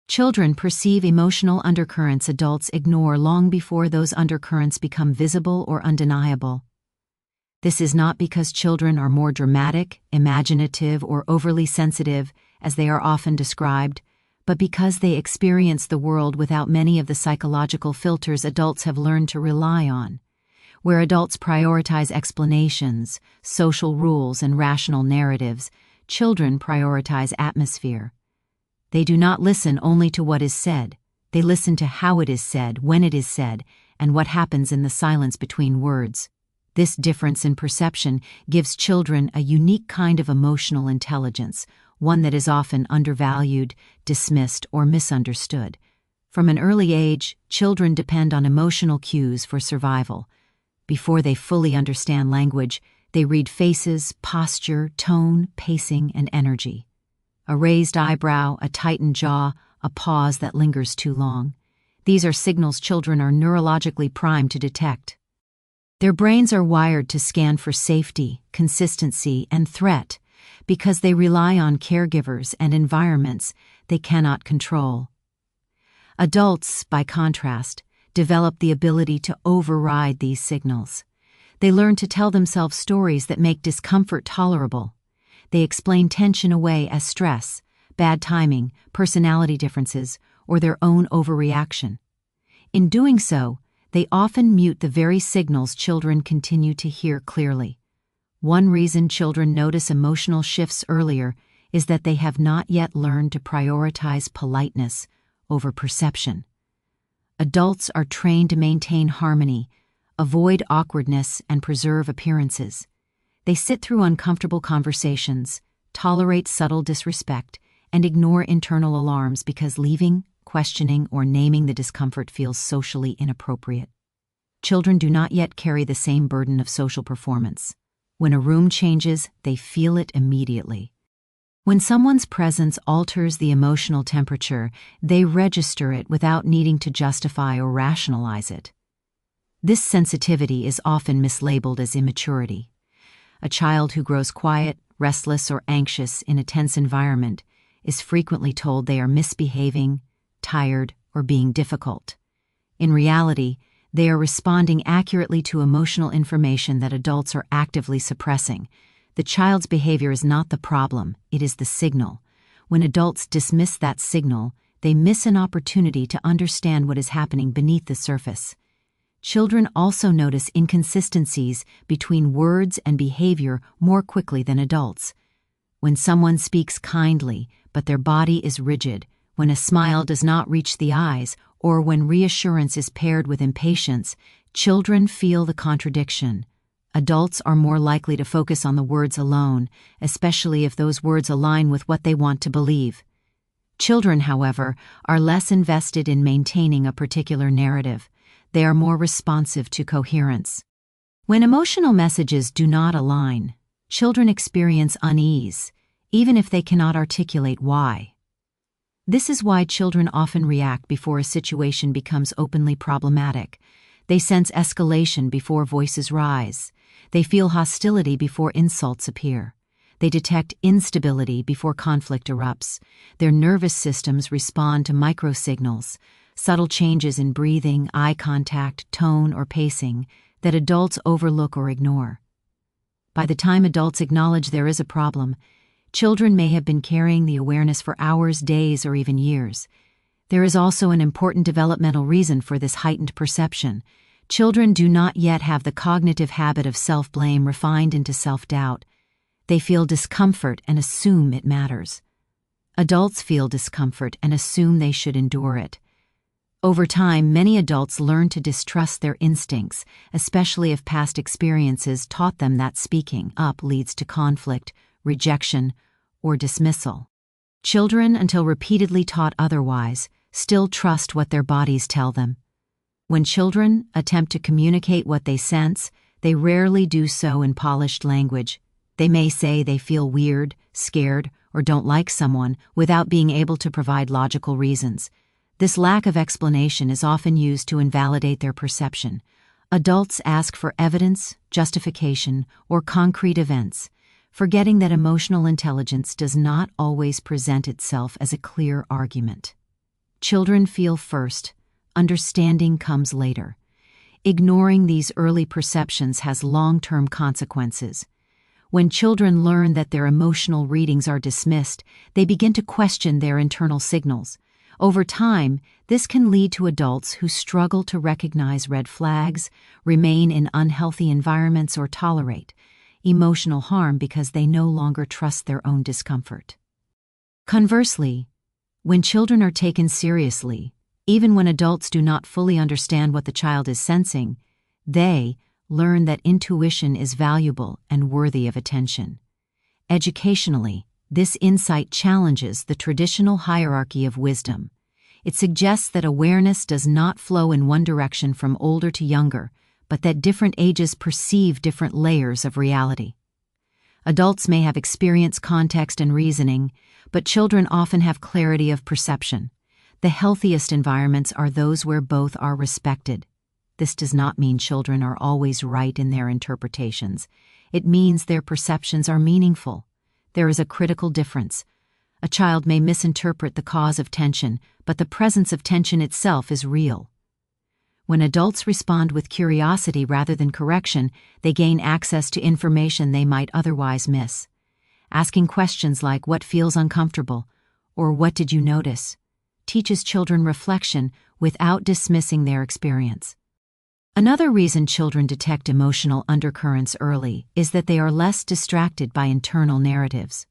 Children perceive emotional undercurrents adults ignore long before those undercurrents become visible or undeniable. This is not because children are more dramatic, imaginative, or overly sensitive, as they are often described, but because they experience the world without many of the psychological filters adults have learned to rely on. Where adults prioritize explanations, social rules, and rational narratives, children prioritize atmosphere. They do not listen only to what is said, they listen to how it is said, when it is said, and what happens in the silence between words. This difference in perception gives children a unique kind of emotional intelligence, one that is often undervalued, dismissed, or misunderstood. From an early age, children depend on emotional cues for survival. Before they fully understand language, they read faces, posture, tone, pacing, and energy. A raised eyebrow, a tightened jaw, a pause that lingers too long. These are signals children are neurologically primed to detect. Their brains are wired to scan for safety, consistency, and threat because they rely on caregivers and environments they cannot control. Adults, by contrast, develop the ability to override these signals. They learn to tell themselves stories that make discomfort tolerable. They explain tension away as stress, bad timing, personality differences, or their own overreaction. In doing so, they often mute the very signals children continue to hear clearly. One reason children notice emotional shifts earlier is that they have not yet learned to prioritize politeness over perception. Adults are trained to maintain harmony, avoid awkwardness, and preserve appearances. They sit through uncomfortable conversations, tolerate subtle disrespect, and ignore internal alarms because leaving, questioning, or naming the discomfort feels socially inappropriate. Children do not yet carry the same burden of social performance. When a room changes, they feel it immediately. When someone's presence alters the emotional temperature, they register it without needing to justify or rationalize it. This sensitivity is often mislabeled as immaturity. A child who grows quiet, restless, or anxious in a tense environment is frequently told they are misbehaving, tired, or being difficult. In reality, they are responding accurately to emotional information that adults are actively suppressing. The child's behavior is not the problem, it is the signal. When adults dismiss that signal, they miss an opportunity to understand what is happening beneath the surface. Children also notice inconsistencies between words and behavior more quickly than adults. When someone speaks kindly, but their body is rigid, when a smile does not reach the eyes, or when reassurance is paired with impatience, children feel the contradiction. Adults are more likely to focus on the words alone, especially if those words align with what they want to believe. Children, however, are less invested in maintaining a particular narrative. They are more responsive to coherence. When emotional messages do not align, children experience unease, even if they cannot articulate why. This is why children often react before a situation becomes openly problematic. They sense escalation before voices rise. They feel hostility before insults appear. They detect instability before conflict erupts. Their nervous systems respond to microsignals, subtle changes in breathing, eye contact, tone, or pacing that adults overlook or ignore. By the time adults acknowledge there is a problem, children may have been carrying the awareness for hours, days, or even years. There is also an important developmental reason for this heightened perception. Children do not yet have the cognitive habit of self-blame refined into self-doubt. They feel discomfort and assume it matters. Adults feel discomfort and assume they should endure it. Over time, many adults learn to distrust their instincts, especially if past experiences taught them that speaking up leads to conflict, rejection, or dismissal. Children, until repeatedly taught otherwise, still trust what their bodies tell them. When children attempt to communicate what they sense, they rarely do so in polished language. They may say they feel weird, scared, or don't like someone without being able to provide logical reasons. This lack of explanation is often used to invalidate their perception. Adults ask for evidence, justification, or concrete events, forgetting that emotional intelligence does not always present itself as a clear argument. Children feel first, understanding comes later. Ignoring these early perceptions has long-term consequences. When children learn that their emotional readings are dismissed, they begin to question their internal signals. Over time, this can lead to adults who struggle to recognize red flags, remain in unhealthy environments, or tolerate emotional harm because they no longer trust their own discomfort. Conversely, when children are taken seriously, even when adults do not fully understand what the child is sensing, they learn that intuition is valuable and worthy of attention. Educationally, this insight challenges the traditional hierarchy of wisdom. It suggests that awareness does not flow in one direction from older to younger, but that different ages perceive different layers of reality. Adults may have experience, context, and reasoning, but children often have clarity of perception. The healthiest environments are those where both are respected. This does not mean children are always right in their interpretations. It means their perceptions are meaningful. There is a critical difference. A child may misinterpret the cause of tension, but the presence of tension itself is real. When adults respond with curiosity rather than correction, they gain access to information they might otherwise miss. Asking questions like, "What feels uncomfortable?" or "What did you notice?" teaches children reflection without dismissing their experience. Another reason children detect emotional undercurrents early is that they are less distracted by internal narratives.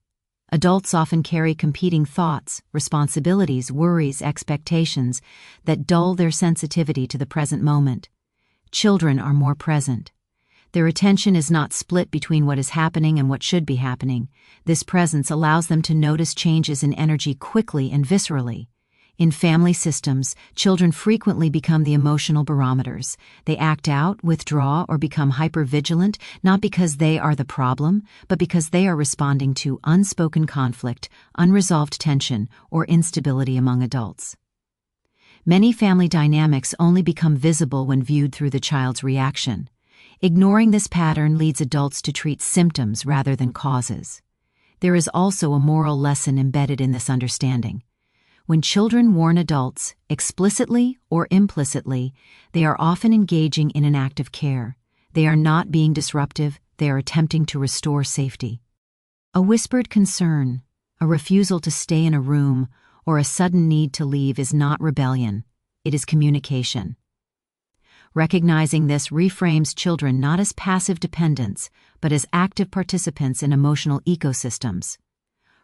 Adults often carry competing thoughts, responsibilities, worries, expectations that dull their sensitivity to the present moment. Children are more present. Their attention is not split between what is happening and what should be happening. This presence allows them to notice changes in energy quickly and viscerally. In family systems, children frequently become the emotional barometers. They act out, withdraw, or become hypervigilant, not because they are the problem, but because they are responding to unspoken conflict, unresolved tension, or instability among adults. Many family dynamics only become visible when viewed through the child's reaction. Ignoring this pattern leads adults to treat symptoms rather than causes. There is also a moral lesson embedded in this understanding. When children warn adults, explicitly or implicitly, they are often engaging in an act of care. They are not being disruptive, they are attempting to restore safety. A whispered concern, a refusal to stay in a room, or a sudden need to leave is not rebellion, it is communication. Recognizing this reframes children not as passive dependents, but as active participants in emotional ecosystems.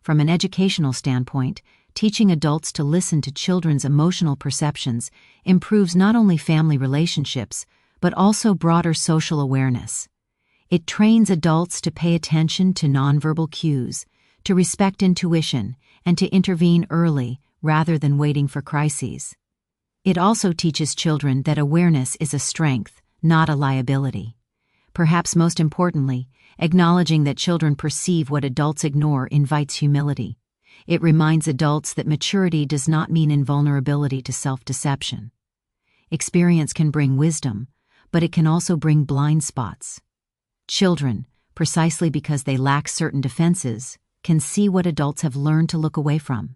From an educational standpoint, teaching adults to listen to children's emotional perceptions improves not only family relationships, but also broader social awareness. It trains adults to pay attention to nonverbal cues, to respect intuition, and to intervene early rather than waiting for crises. It also teaches children that awareness is a strength, not a liability. Perhaps most importantly, acknowledging that children perceive what adults ignore invites humility. It reminds adults that maturity does not mean invulnerability to self-deception. Experience can bring wisdom, but it can also bring blind spots. Children, precisely because they lack certain defenses, can see what adults have learned to look away from.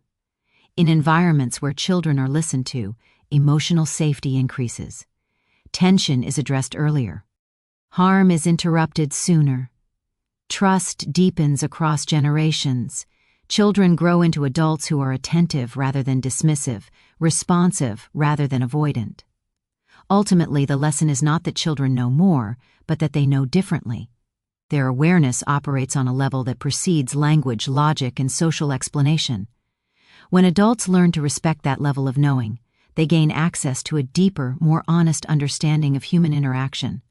In environments where children are listened to, emotional safety increases. Tension is addressed earlier. Harm is interrupted sooner. Trust deepens across generations. Children grow into adults who are attentive rather than dismissive, responsive rather than avoidant. Ultimately, the lesson is not that children know more, but that they know differently. Their awareness operates on a level that precedes language, logic, and social explanation. When adults learn to respect that level of knowing, they gain access to a deeper, more honest understanding of human interaction.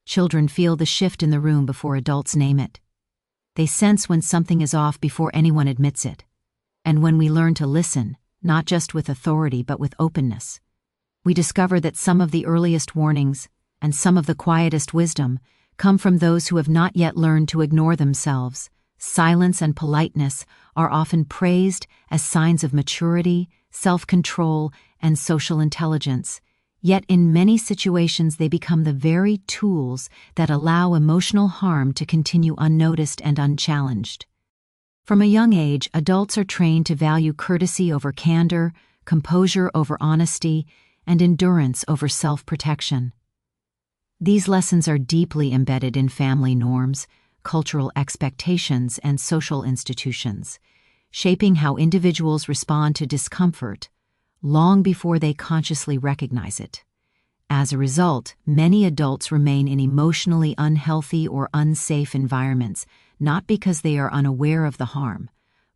Children feel the shift in the room before adults name it. They sense when something is off before anyone admits it. And when we learn to listen, not just with authority but with openness, we discover that some of the earliest warnings and some of the quietest wisdom come from those who have not yet learned to ignore themselves. Silence and politeness are often praised as signs of maturity, self-control, and social intelligence. Yet in many situations they become the very tools that allow emotional harm to continue unnoticed and unchallenged. From a young age, adults are trained to value courtesy over candor, composure over honesty, and endurance over self-protection. These lessons are deeply embedded in family norms, cultural expectations, and social institutions, shaping how individuals respond to discomfort long before they consciously recognize it. As a result, many adults remain in emotionally unhealthy or unsafe environments, not because they are unaware of the harm,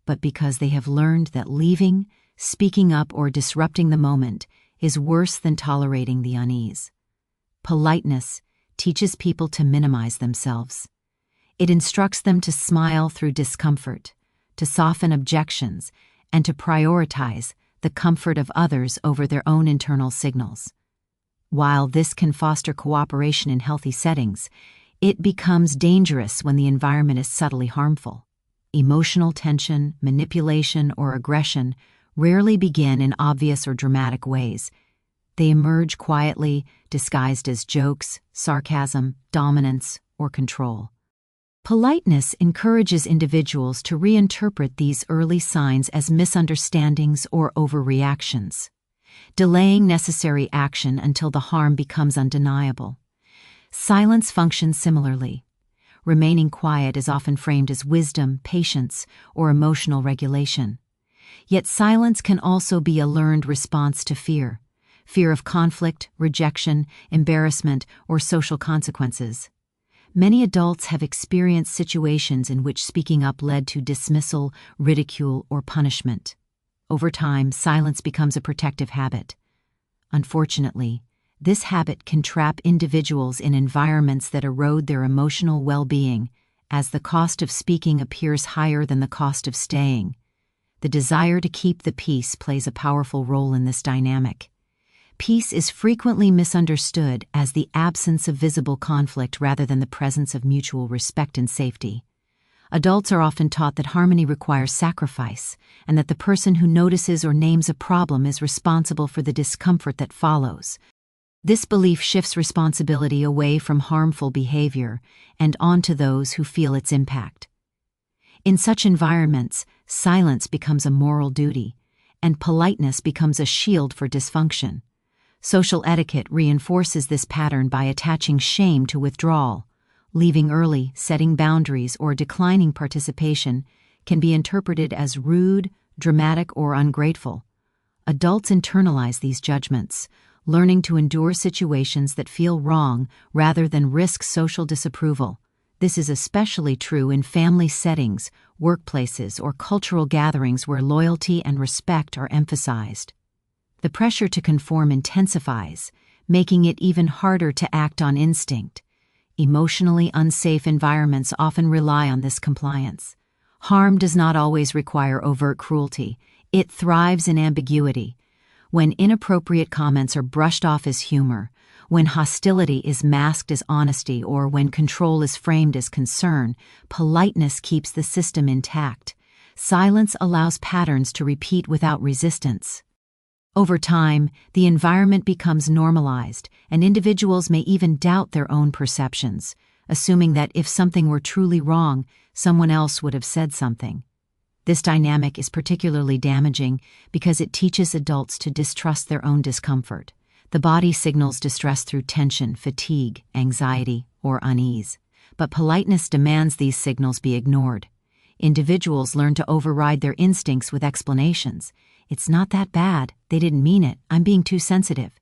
but because they have learned that leaving, speaking up, or disrupting the moment is worse than tolerating the unease. Politeness teaches people to minimize themselves. It instructs them to smile through discomfort, to soften objections, and to prioritize the comfort of others over their own internal signals. While this can foster cooperation in healthy settings, it becomes dangerous when the environment is subtly harmful. Emotional tension, manipulation, or aggression rarely begin in obvious or dramatic ways. They emerge quietly, disguised as jokes, sarcasm, dominance, or control. Politeness encourages individuals to reinterpret these early signs as misunderstandings or overreactions, delaying necessary action until the harm becomes undeniable. Silence functions similarly. Remaining quiet is often framed as wisdom, patience, or emotional regulation. Yet silence can also be a learned response to fear of conflict, rejection, embarrassment, or social consequences. Many adults have experienced situations in which speaking up led to dismissal, ridicule, or punishment. Over time, silence becomes a protective habit. Unfortunately, this habit can trap individuals in environments that erode their emotional well-being, as the cost of speaking appears higher than the cost of staying. The desire to keep the peace plays a powerful role in this dynamic. Peace is frequently misunderstood as the absence of visible conflict rather than the presence of mutual respect and safety. Adults are often taught that harmony requires sacrifice, and that the person who notices or names a problem is responsible for the discomfort that follows. This belief shifts responsibility away from harmful behavior and onto those who feel its impact. In such environments, silence becomes a moral duty, and politeness becomes a shield for dysfunction. Social etiquette reinforces this pattern by attaching shame to withdrawal. Leaving early, setting boundaries, or declining participation can be interpreted as rude, dramatic, or ungrateful. Adults internalize these judgments, learning to endure situations that feel wrong rather than risk social disapproval. This is especially true in family settings, workplaces, or cultural gatherings where loyalty and respect are emphasized. The pressure to conform intensifies, making it even harder to act on instinct. Emotionally unsafe environments often rely on this compliance. Harm does not always require overt cruelty. It thrives in ambiguity. When inappropriate comments are brushed off as humor, when hostility is masked as honesty, or when control is framed as concern, politeness keeps the system intact. Silence allows patterns to repeat without resistance. Over time, the environment becomes normalized, and individuals may even doubt their own perceptions, assuming that if something were truly wrong, someone else would have said something. This dynamic is particularly damaging because it teaches adults to distrust their own discomfort. The body signals distress through tension, fatigue, anxiety, or unease. But politeness demands these signals be ignored. Individuals learn to override their instincts with explanations. It's not that bad, they didn't mean it, I'm being too sensitive.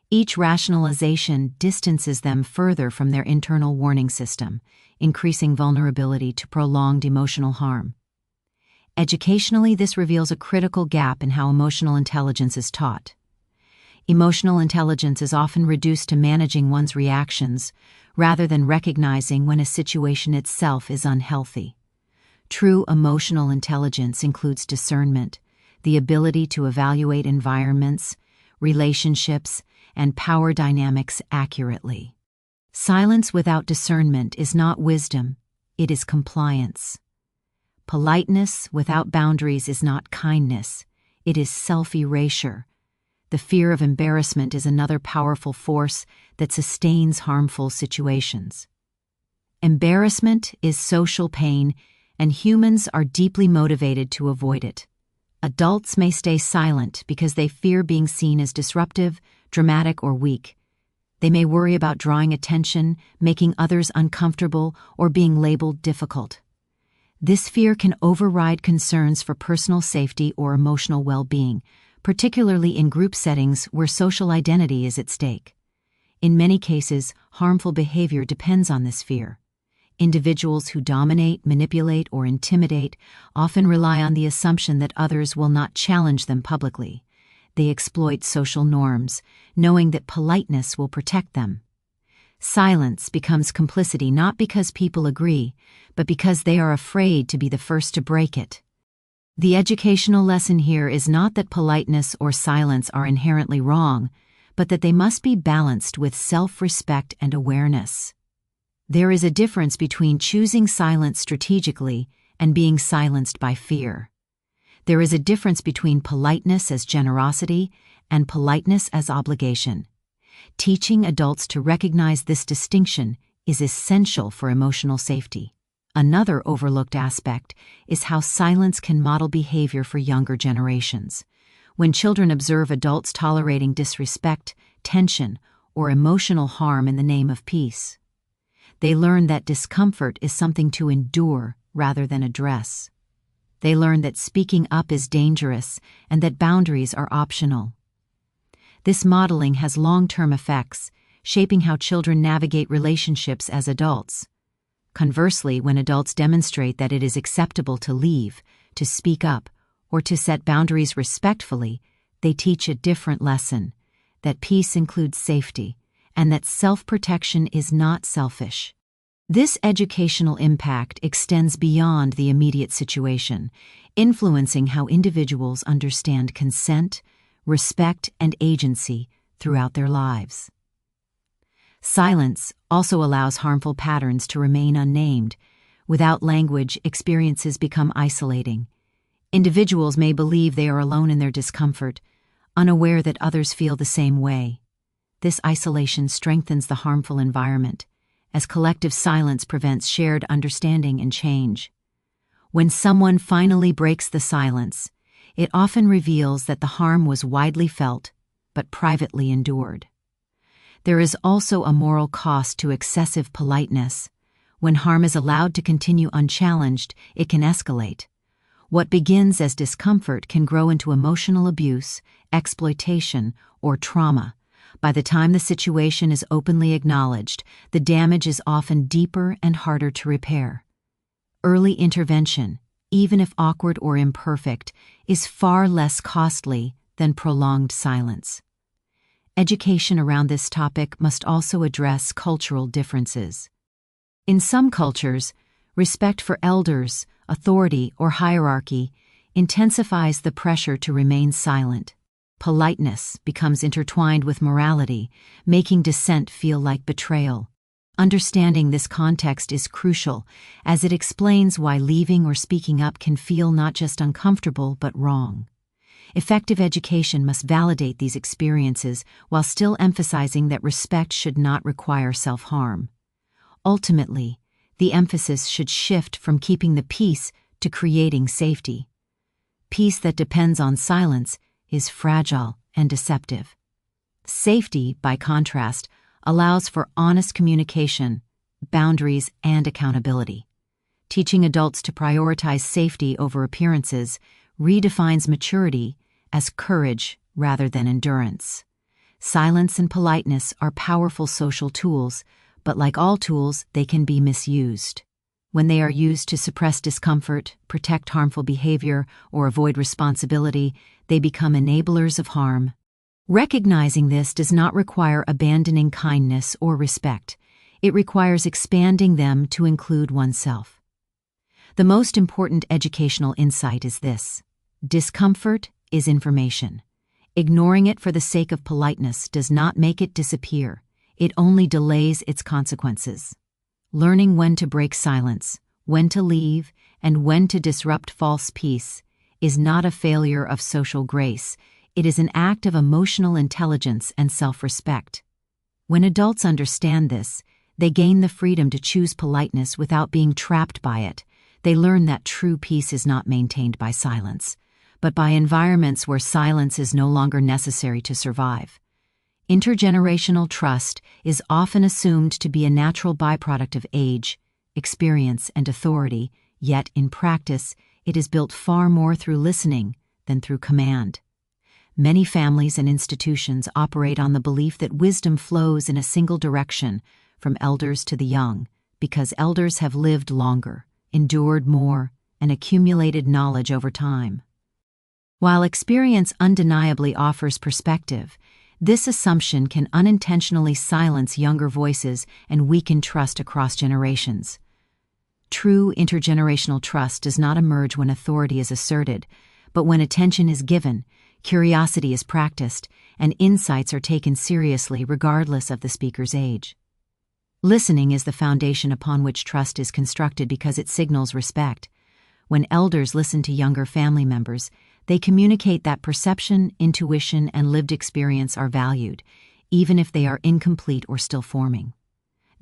Each rationalization distances them further from their internal warning system, increasing vulnerability to prolonged emotional harm. Educationally, this reveals a critical gap in how emotional intelligence is taught. Emotional intelligence is often reduced to managing one's reactions, rather than recognizing when a situation itself is unhealthy. True emotional intelligence includes discernment, the ability to evaluate environments, relationships, and power dynamics accurately. Silence without discernment is not wisdom, it is compliance. Politeness without boundaries is not kindness, it is self-erasure. The fear of embarrassment is another powerful force that sustains harmful situations. Embarrassment is social pain, and humans are deeply motivated to avoid it. Adults may stay silent because they fear being seen as disruptive, dramatic, or weak. They may worry about drawing attention, making others uncomfortable, or being labeled difficult. This fear can override concerns for personal safety or emotional well-being, particularly in group settings where social identity is at stake. In many cases, harmful behavior depends on this fear. Individuals who dominate, manipulate, or intimidate often rely on the assumption that others will not challenge them publicly. They exploit social norms, knowing that politeness will protect them. Silence becomes complicity not because people agree, but because they are afraid to be the first to break it. The educational lesson here is not that politeness or silence are inherently wrong, but that they must be balanced with self-respect and awareness. There is a difference between choosing silence strategically and being silenced by fear. There is a difference between politeness as generosity and politeness as obligation. Teaching adults to recognize this distinction is essential for emotional safety. Another overlooked aspect is how silence can model behavior for younger generations. When children observe adults tolerating disrespect, tension, or emotional harm in the name of peace, they learn that discomfort is something to endure rather than address. They learn that speaking up is dangerous and that boundaries are optional. This modeling has long-term effects, shaping how children navigate relationships as adults. Conversely, when adults demonstrate that it is acceptable to leave, to speak up, or to set boundaries respectfully, they teach a different lesson: that peace includes safety, and that self-protection is not selfish. This educational impact extends beyond the immediate situation, influencing how individuals understand consent, respect, and agency throughout their lives. Silence also allows harmful patterns to remain unnamed. Without language, experiences become isolating. Individuals may believe they are alone in their discomfort, unaware that others feel the same way. This isolation strengthens the harmful environment, as collective silence prevents shared understanding and change. When someone finally breaks the silence, it often reveals that the harm was widely felt, but privately endured. There is also a moral cost to excessive politeness. When harm is allowed to continue unchallenged, it can escalate. What begins as discomfort can grow into emotional abuse, exploitation, or trauma. By the time the situation is openly acknowledged, the damage is often deeper and harder to repair. Early intervention, even if awkward or imperfect, is far less costly than prolonged silence. Education around this topic must also address cultural differences. In some cultures, respect for elders, authority, or hierarchy intensifies the pressure to remain silent. Politeness becomes intertwined with morality, making dissent feel like betrayal. Understanding this context is crucial, as it explains why leaving or speaking up can feel not just uncomfortable but wrong. Effective education must validate these experiences while still emphasizing that respect should not require self-harm. Ultimately, the emphasis should shift from keeping the peace to creating safety. Peace that depends on silence is fragile and deceptive. Safety, by contrast, allows for honest communication, boundaries, and accountability. Teaching adults to prioritize safety over appearances redefines maturity as courage rather than endurance. Silence and politeness are powerful social tools, but like all tools, they can be misused. When they are used to suppress discomfort, protect harmful behavior, or avoid responsibility, they become enablers of harm. Recognizing this does not require abandoning kindness or respect. It requires expanding them to include oneself. The most important educational insight is this: discomfort is information. Ignoring it for the sake of politeness does not make it disappear. It only delays its consequences. Learning when to break silence, when to leave, and when to disrupt false peace is not a failure of social grace. It is an act of emotional intelligence and self-respect. When adults understand this, they gain the freedom to choose politeness without being trapped by it. They learn that true peace is not maintained by silence, but by environments where silence is no longer necessary to survive. Intergenerational trust is often assumed to be a natural byproduct of age, experience, and authority, yet in practice, it is built far more through listening than through command. Many families and institutions operate on the belief that wisdom flows in a single direction, from elders to the young, because elders have lived longer, endured more, and accumulated knowledge over time. While experience undeniably offers perspective, this assumption can unintentionally silence younger voices and weaken trust across generations. True intergenerational trust does not emerge when authority is asserted, but when attention is given, curiosity is practiced, and insights are taken seriously regardless of the speaker's age. Listening is the foundation upon which trust is constructed because it signals respect. When elders listen to younger family members, they communicate that perception, intuition, and lived experience are valued, even if they are incomplete or still forming.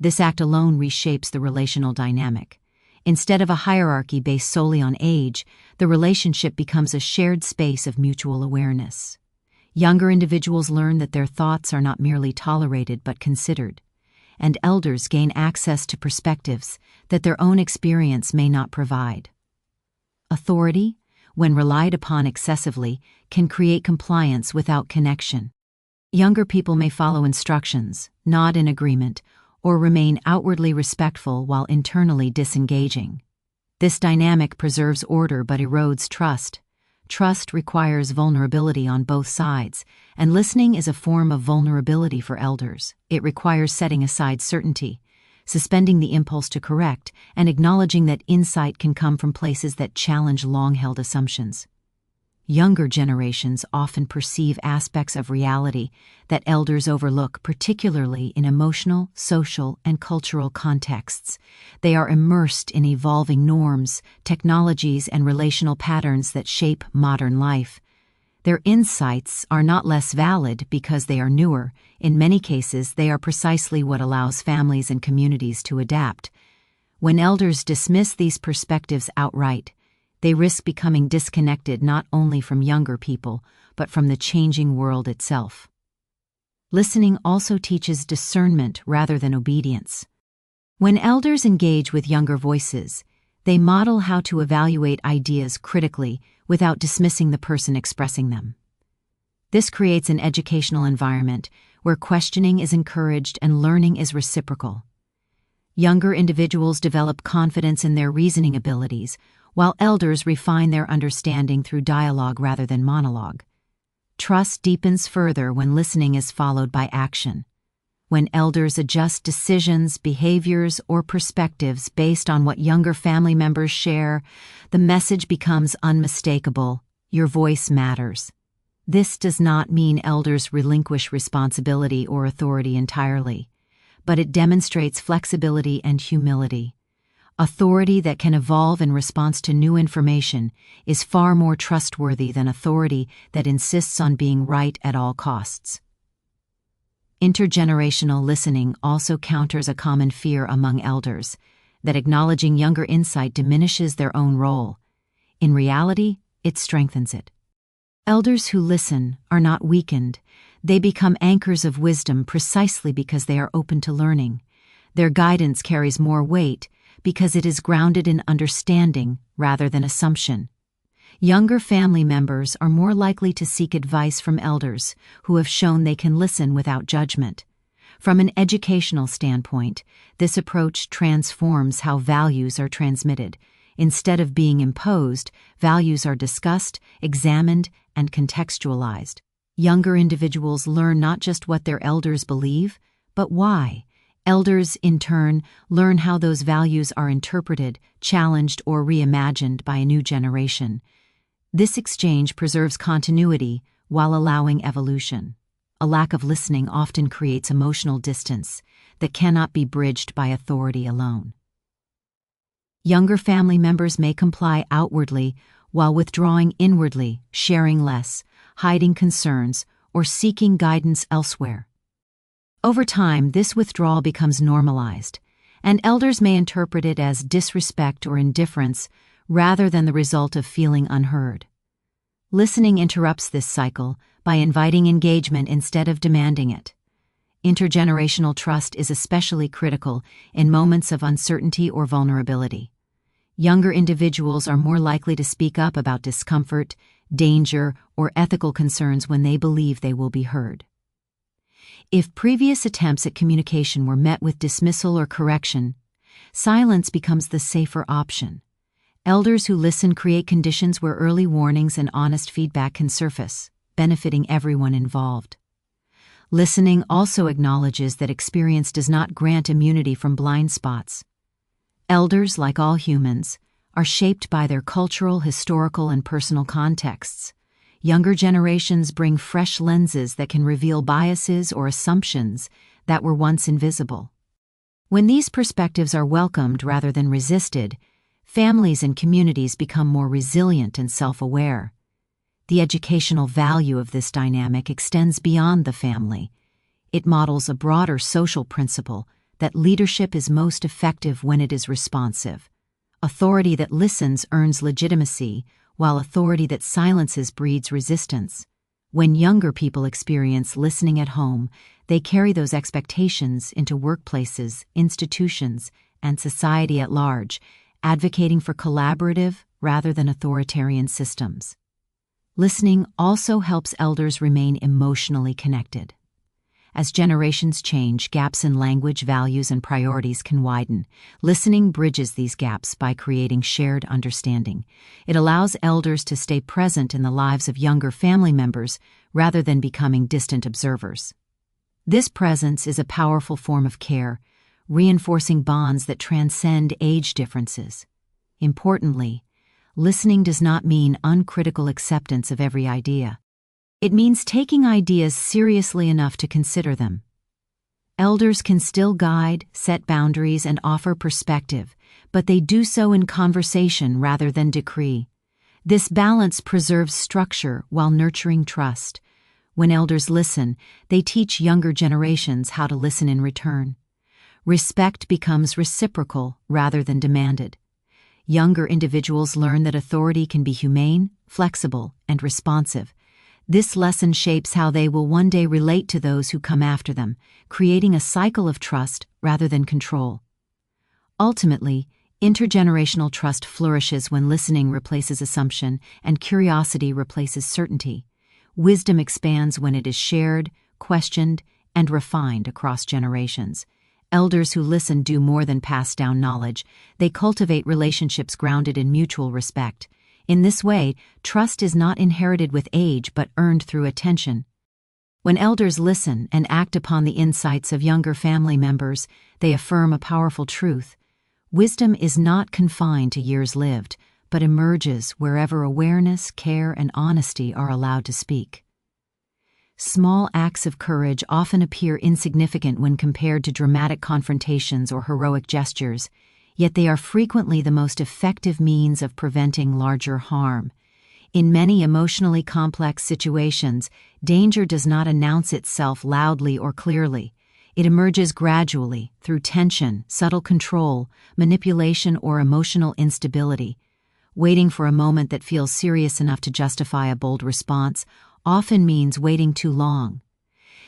This act alone reshapes the relational dynamic. Instead of a hierarchy based solely on age, the relationship becomes a shared space of mutual awareness. Younger individuals learn that their thoughts are not merely tolerated but considered, and elders gain access to perspectives that their own experience may not provide. Authority, when relied upon excessively, can create compliance without connection. Younger people may follow instructions, nod in agreement, or remain outwardly respectful while internally disengaging. This dynamic preserves order but erodes trust. Trust requires vulnerability on both sides, and listening is a form of vulnerability for elders. It requires setting aside certainty, suspending the impulse to correct, and acknowledging that insight can come from places that challenge long-held assumptions. Younger generations often perceive aspects of reality that elders overlook, particularly in emotional, social, and cultural contexts. They are immersed in evolving norms, technologies, and relational patterns that shape modern life. Their insights are not less valid because they are newer. In many cases, they are precisely what allows families and communities to adapt. When elders dismiss these perspectives outright, they risk becoming disconnected not only from younger people, but from the changing world itself. Listening also teaches discernment rather than obedience. When elders engage with younger voices, they model how to evaluate ideas critically without dismissing the person expressing them. This creates an educational environment where questioning is encouraged and learning is reciprocal. Younger individuals develop confidence in their reasoning abilities, while elders refine their understanding through dialogue rather than monologue. Trust deepens further when listening is followed by action. When elders adjust decisions, behaviors, or perspectives based on what younger family members share, the message becomes unmistakable: your voice matters. This does not mean elders relinquish responsibility or authority entirely, but it demonstrates flexibility and humility. Authority that can evolve in response to new information is far more trustworthy than authority that insists on being right at all costs. Intergenerational listening also counters a common fear among elders, that acknowledging younger insight diminishes their own role. In reality, it strengthens it. Elders who listen are not weakened. They become anchors of wisdom precisely because they are open to learning. Their guidance carries more weight because it is grounded in understanding rather than assumption. Younger family members are more likely to seek advice from elders who have shown they can listen without judgment. From an educational standpoint, this approach transforms how values are transmitted. Instead of being imposed, values are discussed, examined, and contextualized. Younger individuals learn not just what their elders believe, but why. Elders, in turn, learn how those values are interpreted, challenged, or reimagined by a new generation. This exchange preserves continuity while allowing evolution. A lack of listening often creates emotional distance that cannot be bridged by authority alone. Younger family members may comply outwardly while withdrawing inwardly, sharing less, hiding concerns, or seeking guidance elsewhere. Over time, this withdrawal becomes normalized, and elders may interpret it as disrespect or indifference rather than the result of feeling unheard. Listening interrupts this cycle by inviting engagement instead of demanding it. Intergenerational trust is especially critical in moments of uncertainty or vulnerability. Younger individuals are more likely to speak up about discomfort, danger, or ethical concerns when they believe they will be heard. If previous attempts at communication were met with dismissal or correction, silence becomes the safer option. Elders who listen create conditions where early warnings and honest feedback can surface, benefiting everyone involved. Listening also acknowledges that experience does not grant immunity from blind spots. Elders, like all humans, are shaped by their cultural, historical, and personal contexts. Younger generations bring fresh lenses that can reveal biases or assumptions that were once invisible. When these perspectives are welcomed rather than resisted, families and communities become more resilient and self-aware. The educational value of this dynamic extends beyond the family. It models a broader social principle that leadership is most effective when it is responsive. Authority that listens earns legitimacy, while authority that silences breeds resistance. When younger people experience listening at home, they carry those expectations into workplaces, institutions, and society at large, advocating for collaborative rather than authoritarian systems. Listening also helps elders remain emotionally connected. As generations change, gaps in language, values, and priorities can widen. Listening bridges these gaps by creating shared understanding. It allows elders to stay present in the lives of younger family members rather than becoming distant observers. This presence is a powerful form of care, reinforcing bonds that transcend age differences. Importantly, listening does not mean uncritical acceptance of every idea. It means taking ideas seriously enough to consider them. Elders can still guide, set boundaries, and offer perspective, but they do so in conversation rather than decree. This balance preserves structure while nurturing trust. When elders listen, they teach younger generations how to listen in return. Respect becomes reciprocal rather than demanded. Younger individuals learn that authority can be humane, flexible, and responsive. This lesson shapes how they will one day relate to those who come after them, creating a cycle of trust rather than control. Ultimately, intergenerational trust flourishes when listening replaces assumption and curiosity replaces certainty. Wisdom expands when it is shared, questioned, and refined across generations. Elders who listen do more than pass down knowledge. They cultivate relationships grounded in mutual respect. In this way, trust is not inherited with age but earned through attention. When elders listen and act upon the insights of younger family members, they affirm a powerful truth. Wisdom is not confined to years lived, but emerges wherever awareness, care, and honesty are allowed to speak. Small acts of courage often appear insignificant when compared to dramatic confrontations or heroic gestures, yet they are frequently the most effective means of preventing larger harm. In many emotionally complex situations, danger does not announce itself loudly or clearly. It emerges gradually through tension, subtle control, manipulation, or emotional instability. Waiting for a moment that feels serious enough to justify a bold response often means waiting too long.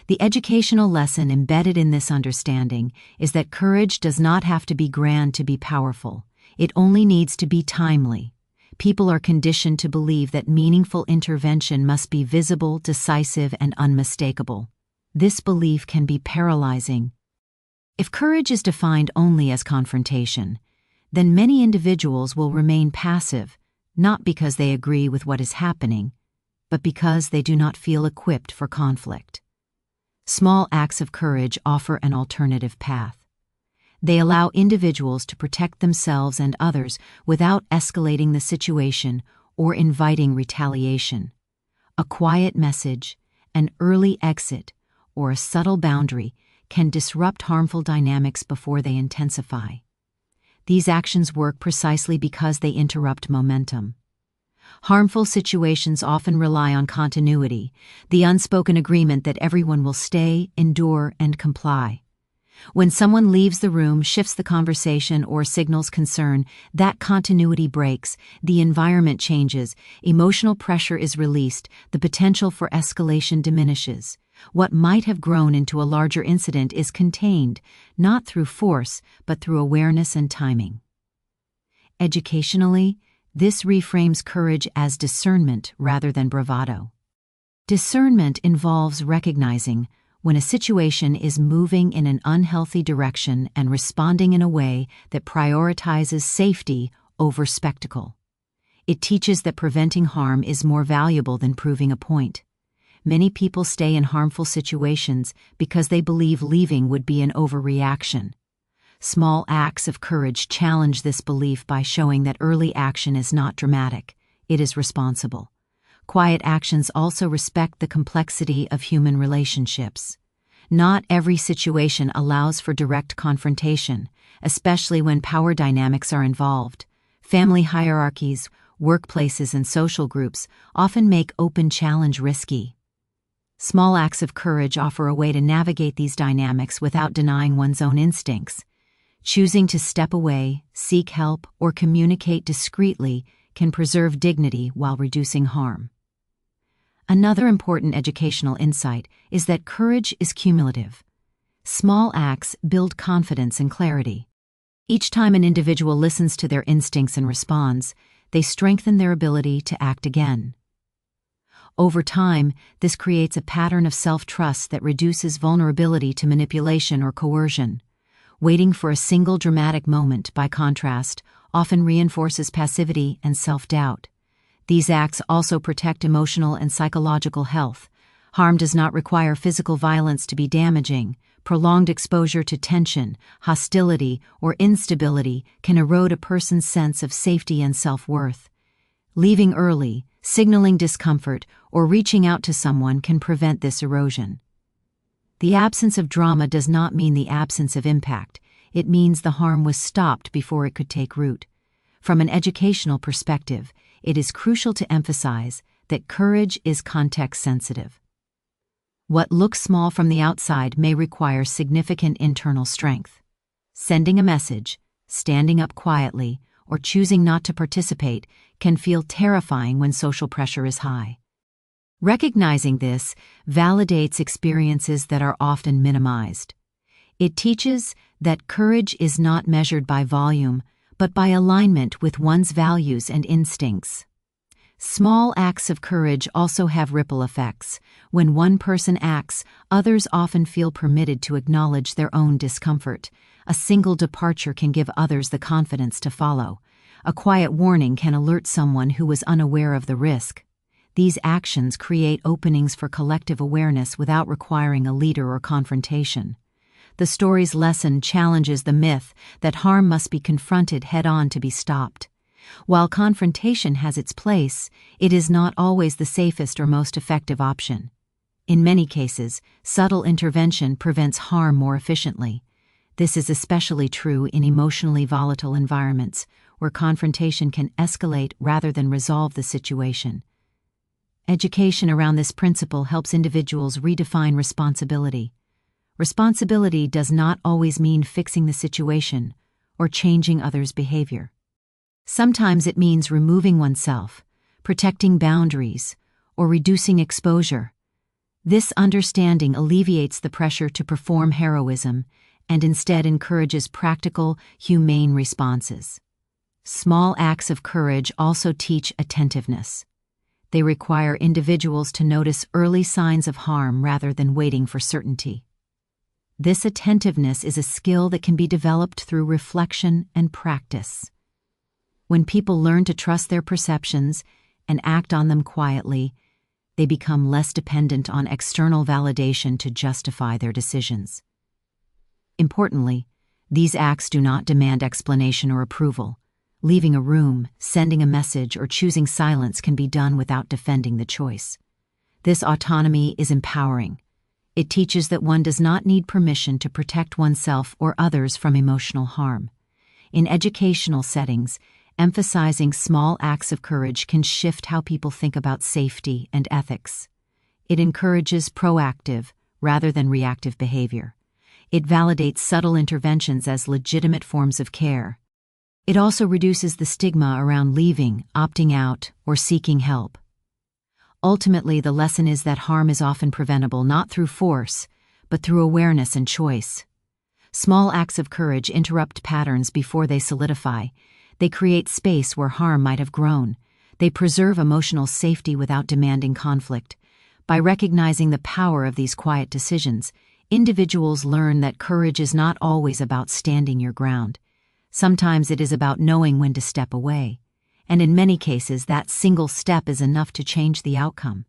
The educational lesson embedded in this understanding is that courage does not have to be grand to be powerful. It only needs to be timely. People are conditioned to believe that meaningful intervention must be visible, decisive, and unmistakable. This belief can be paralyzing. If courage is defined only as confrontation, then many individuals will remain passive, not because they agree with what is happening, but because they do not feel equipped for conflict. Small acts of courage offer an alternative path. They allow individuals to protect themselves and others without escalating the situation or inviting retaliation. A quiet message, an early exit, or a subtle boundary can disrupt harmful dynamics before they intensify. These actions work precisely because they interrupt momentum. Harmful situations often rely on continuity, the unspoken agreement that everyone will stay, endure, and comply. When someone leaves the room, shifts the conversation, or signals concern, that continuity breaks, the environment changes, emotional pressure is released, the potential for escalation diminishes. What might have grown into a larger incident is contained, not through force, but through awareness and timing. Educationally, this reframes courage as discernment rather than bravado. Discernment involves recognizing when a situation is moving in an unhealthy direction and responding in a way that prioritizes safety over spectacle. It teaches that preventing harm is more valuable than proving a point. Many people stay in harmful situations because they believe leaving would be an overreaction. Small acts of courage challenge this belief by showing that early action is not dramatic, it is responsible. Quiet actions also respect the complexity of human relationships. Not every situation allows for direct confrontation, especially when power dynamics are involved. Family hierarchies, workplaces, and social groups often make open challenge risky. Small acts of courage offer a way to navigate these dynamics without denying one's own instincts. Choosing to step away, seek help, or communicate discreetly can preserve dignity while reducing harm. Another important educational insight is that courage is cumulative. Small acts build confidence and clarity. Each time an individual listens to their instincts and responds, they strengthen their ability to act again. Over time, this creates a pattern of self-trust that reduces vulnerability to manipulation or coercion. Waiting for a single dramatic moment, by contrast, often reinforces passivity and self-doubt. These acts also protect emotional and psychological health. Harm does not require physical violence to be damaging. Prolonged exposure to tension, hostility, or instability can erode a person's sense of safety and self-worth. Leaving early, signaling discomfort, or reaching out to someone can prevent this erosion. The absence of drama does not mean the absence of impact. It means the harm was stopped before it could take root. From an educational perspective, it is crucial to emphasize that courage is context-sensitive. What looks small from the outside may require significant internal strength. Sending a message, standing up quietly, or choosing not to participate can feel terrifying when social pressure is high. Recognizing this validates experiences that are often minimized. It teaches that courage is not measured by volume, but by alignment with one's values and instincts. Small acts of courage also have ripple effects. When one person acts, others often feel permitted to acknowledge their own discomfort. A single departure can give others the confidence to follow. A quiet warning can alert someone who was unaware of the risk. These actions create openings for collective awareness without requiring a leader or confrontation. The story's lesson challenges the myth that harm must be confronted head-on to be stopped. While confrontation has its place, it is not always the safest or most effective option. In many cases, subtle intervention prevents harm more efficiently. This is especially true in emotionally volatile environments, where confrontation can escalate rather than resolve the situation. Education around this principle helps individuals redefine responsibility. Responsibility does not always mean fixing the situation or changing others' behavior. Sometimes it means removing oneself, protecting boundaries, or reducing exposure. This understanding alleviates the pressure to perform heroism and instead encourages practical, humane responses. Small acts of courage also teach attentiveness. They require individuals to notice early signs of harm rather than waiting for certainty. This attentiveness is a skill that can be developed through reflection and practice. When people learn to trust their perceptions and act on them quietly, they become less dependent on external validation to justify their decisions. Importantly, these acts do not demand explanation or approval. Leaving a room, sending a message, or choosing silence can be done without defending the choice. This autonomy is empowering. It teaches that one does not need permission to protect oneself or others from emotional harm. In educational settings, emphasizing small acts of courage can shift how people think about safety and ethics. It encourages proactive rather than reactive behavior. It validates subtle interventions as legitimate forms of care. It also reduces the stigma around leaving, opting out, or seeking help. Ultimately, the lesson is that harm is often preventable not through force, but through awareness and choice. Small acts of courage interrupt patterns before they solidify. They create space where harm might have grown. They preserve emotional safety without demanding conflict. By recognizing the power of these quiet decisions, individuals learn that courage is not always about standing your ground. Sometimes it is about knowing when to step away. And in many cases, that single step is enough to change the outcome.